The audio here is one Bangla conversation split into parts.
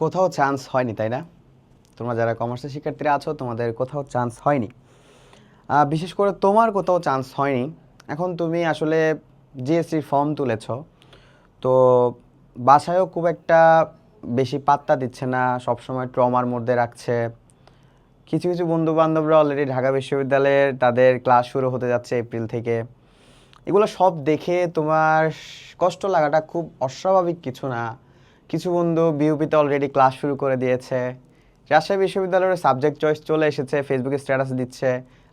কোথাও চান্স হয়নি, তাই না? তোমরা যারা কমার্সের শিক্ষার্থীরা আছো, তোমাদের কোথাও চান্স হয়নি। বিশেষ করে তোমার কোথাও চান্স হয়নি। এখন তুমি আসলে জিএসসির ফর্ম তুলেছ, তো বাসায়ও খুব একটা বেশি পাত্তা দিচ্ছে না, সবসময় ট্রমার মধ্যে রাখছে। কিছু কিছু বন্ধু বান্ধবরা অলরেডি ঢাকা বিশ্ববিদ্যালয়ের তাদের ক্লাস শুরু হতে যাচ্ছে এপ্রিল থেকে। এগুলো সব দেখে তোমার কষ্ট লাগাটা খুব অস্বাভাবিক কিছু না। কিছু বন্ধু বিউপিতে অলরেডি ক্লাস শুরু করে দিয়েছে। রাজশাহী বিশ্ববিদ্যালয়ের সাবজেক্ট চয়েস চলে এসেছে, ফেসবুকে স্ট্যাটাস দিচ্ছে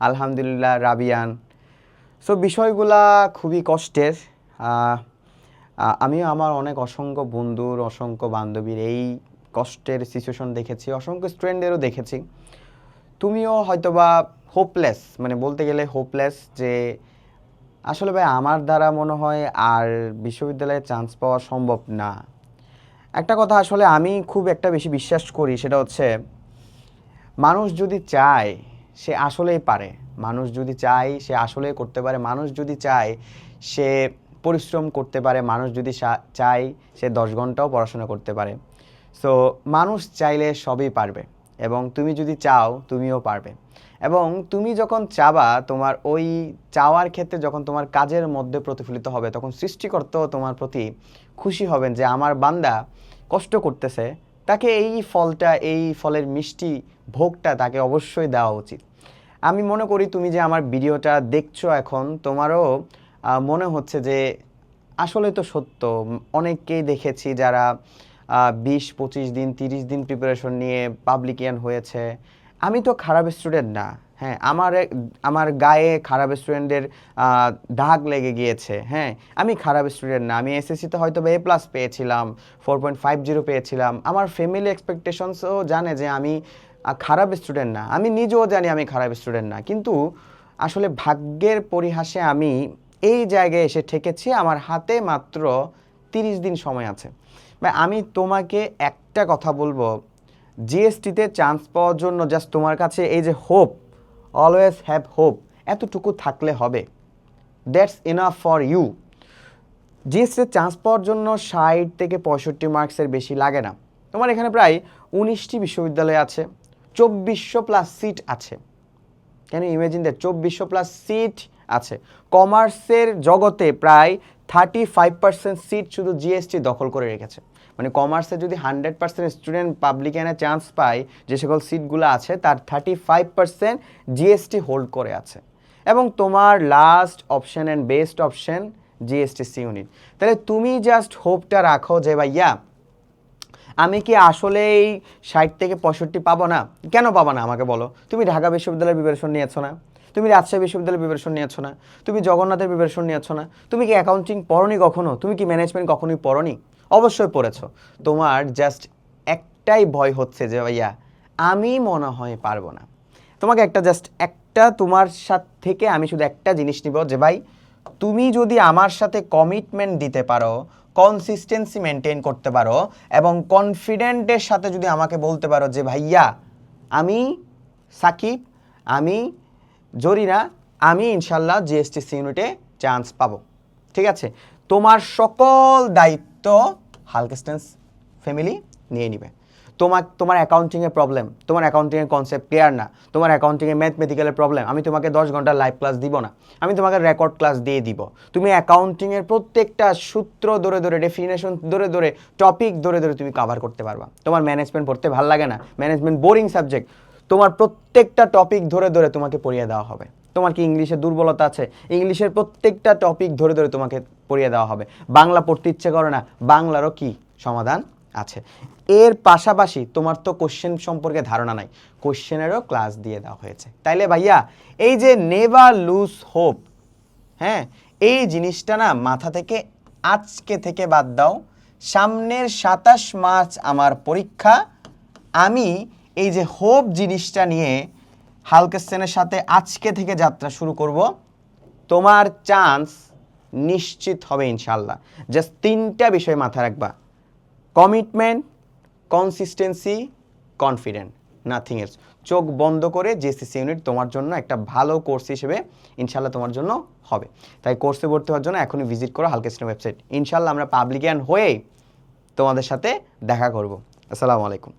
আলহামদুলিল্লাহ রাবিয়ান। সো বিষয়গুলা খুবই কষ্টের। আমিও আমার অনেক অসংখ্য বন্ধুর, অসংখ্য বান্ধবীর এই কষ্টের সিচুয়েশন দেখেছি, অসংখ্য স্টুডেন্টদেরও দেখেছি। তুমিও হয়তোবা হোপলেস, মানে বলতে গেলে হোপলেস যে আসলে ভাই আমার দ্বারা মনে হয় আর বিশ্ববিদ্যালয়ে চান্স পাওয়া সম্ভব না। একটা কথা আসলে আমি খুব একটা বেশি বিশ্বাস করি, সেটা হচ্ছে মানুষ যদি চায় সে আসলেই পারে। মানুষ যদি চায় সে আসলেই করতে পারে। মানুষ যদি চায় সে পরিশ্রম করতে পারে। মানুষ যদি চায় সে 10 ঘন্টাও পড়াশোনা করতে পারে। সো মানুষ চাইলে সবই পারবে, এবং তুমি যদি চাও তুমিও পারবে। এবং তুমি যখন চাবা, তোমার ওই চাওয়ার ক্ষেত্রে যখন তোমার কাজের মধ্যে প্রতিফলিত হবে, তখন সৃষ্টিকর্তাও তোমার প্রতি খুশি হবেন যে আমার বান্দা কষ্ট করতেছে, তাকে এই ফলটা, এই ফলের মিষ্টি ভোগটা তাকে অবশ্যই দেওয়া উচিত। আমি মনে করি তুমি যে আমার ভিডিওটা দেখছো এখন, তোমারও মনে হচ্ছে যে আসলে তো সত্য। অনেককেই দেখেছি যারা 20-25 দিন 30 দিন প্রিপারেশন নিয়ে পাবলিকিয়ান হয়েছে। আমি তো খারাপ স্টুডেন্ট না, হ্যাঁ, আমার গায়ে খারাপ স্টুডেন্টের দাগ লেগে গিয়েছে। হ্যাঁ, আমি খারাপ স্টুডেন্ট না। আমি এসএসসিতে হয়তো A+ পেয়েছিলাম, 4.50 পেয়েছিলাম। আমার ফ্যামিলি এক্সপেকটেশনসও জানে যে আমি খারাপ স্টুডেন্ট না। আমি নিজেও জানি আমি খারাপ স্টুডেন্ট না, কিন্তু আসলে ভাগ্যের পরিহাসে আমি এই জায়গায় এসে ঠেকেছি। আমার হাতে মাত্র 30 দিন সময় আছে। আমি তোমাকে একটা কথা বলবো, জিএসটিতে চান্স পাওয়ার জন্য জাস্ট তোমার কাছে এই যে হোপ, অলওয়েজ হ্যাভ হোপ, এতটুকু থাকলে হবে। That's enough for you. জিএসটিতে চান্স পাওয়ার জন্য 60 থেকে 65 মার্কসের বেশি লাগে না। তোমার এখানে প্রায় 19টি বিশ্ববিদ্যালয় আছে, 2400+ সিট আছে। Can you imagine that? 2400+ seat আছে। কমার্সের জগতে প্রায় 35% সিট শুধু জিএসটি দখল করে রেখেছে। মানে কমার্সে যদি 100% স্টুডেন্ট পাবলিকানে চান্স পায়, যে সকল সিটগুলো আছে তার 35% জিএসটি হোল্ড করে আছে। এবং তোমার last option and best option GSTC unit. তাহলে তুমি জাস্ট হোপটা রাখো যে ভাইয়া আমি কি আসলেই 60 থেকে 65 পাবো না? কেন পাবো না আমাকে বলো। তুমি ঢাকা বিশ্ববিদ্যালয়ের প্রিপারেশন নিয়েছো না? তুমি রাজশাহী বিশ্ববিদ্যালয়ের প্রিপারেশন নিয়েছো না? তুমি জগন্নাথের প্রিপারেশন নিয়েছো না? তুমি কি অ্যাকাউন্টিং পড়নি কখনো? তুমি কি ম্যানেজমেন্ট কখনোই পড়নি? অবশ্যই পড়েছো। তোমার জাস্ট একটাই ভয় হচ্ছে যে ভাইয়া আমি মনে হয় পারবো না। তোমাকে একটা তোমার সাথে থেকে আমি শুধু একটা জিনিস নিব যে ভাই তুমি যদি আমার সাথে কমিটমেন্ট দিতে পারো, কনসিস্টেন্সি মেনটেন করতে পারো, এবং কনফিডেন্টের সাথে যদি আমাকে বলতে পারো যে ভাইয়া আমি সাকিব, আমি জরিনা, আমি ইনশাল্লাহ জিএসটিসি ইউনিটে চান্স পাবো, ঠিক আছে? তোমার সকল দায়িত্ব হালকেস্টেন্স ফ্যামিলি নিয়ে নিবে। তোমার অ্যাকাউন্টিংয়ের প্রবলেম, তোমার অ্যাকাউন্টিংয়ের কনসেপ্ট ক্লিয়ার না, তোমার অ্যাকাউন্টিংয়ে ম্যাথমেটিক্যালের প্রবলেম, আমি তোমাকে 10 ঘন্টার লাইভ ক্লাস দিব না, আমি তোমাকে রেকর্ড ক্লাস দিয়ে দিব। তুমি অ্যাকাউন্টিংয়ের প্রত্যেকটা সূত্র ধরে ধরে, ডেফিনেশন ধরে ধরে, টপিক ধরে ধরে তুমি কভার করতে পারবা। তোমার ম্যানেজমেন্ট পড়তে ভালো লাগে না, ম্যানেজমেন্ট বোরিং সাবজেক্ট, তোমার প্রত্যেকটা টপিক ধরে ধরে তোমাকে পড়িয়ে দেওয়া হবে। তোমার কি ইংলিশে দুর্বলতা আছে? ইংলিশের প্রত্যেকটা টপিক ধরে ধরে তোমাকে পড়িয়ে দেওয়া হবে। বাংলা পড়তে ইচ্ছে করে না, বাংলারও কি সমাধান আছে। এর পাশাপাশি তোমার তো কোশ্চেন সম্পর্কে ধারণা নাই, কোশ্চেনেরও ক্লাস দিয়ে দেওয়া হয়েছে। তাইলে ভাইয়া এই যে নেভার লুজ হোপ, হ্যাঁ, এই জিনিসটা না মাথা থেকে আজকে থেকে বাদ দাও। সামনের 27 মার্চ আমার পরীক্ষা। আমি এই যে হোপ জিনিসটা নিয়ে হালকেস্টেনের সাথে আজকে থেকে যাত্রা শুরু করব। তোমার চান্স নিশ্চিত হবে ইনশাল্লাহ। জাস্ট 3টা বিষয় মাথায় রাখবা: commitment, consistency, confident, nothing else. চোখ বন্ধ করে জিএসটিসি ইউনিট তোমার জন্য একটা ভালো কোর্স হিসেবে ইনশাল্লাহ তোমার জন্য হবে। তাই কোর্সে ভর্তি হওয়ার জন্য এখনই ভিজিট করো হালকেস্টেনের ওয়েবসাইট। ইনশাল্লাহ আমরা পাবলিকান হয়েই তোমাদের সাথে দেখা করব। আসসালামু আলাইকুম।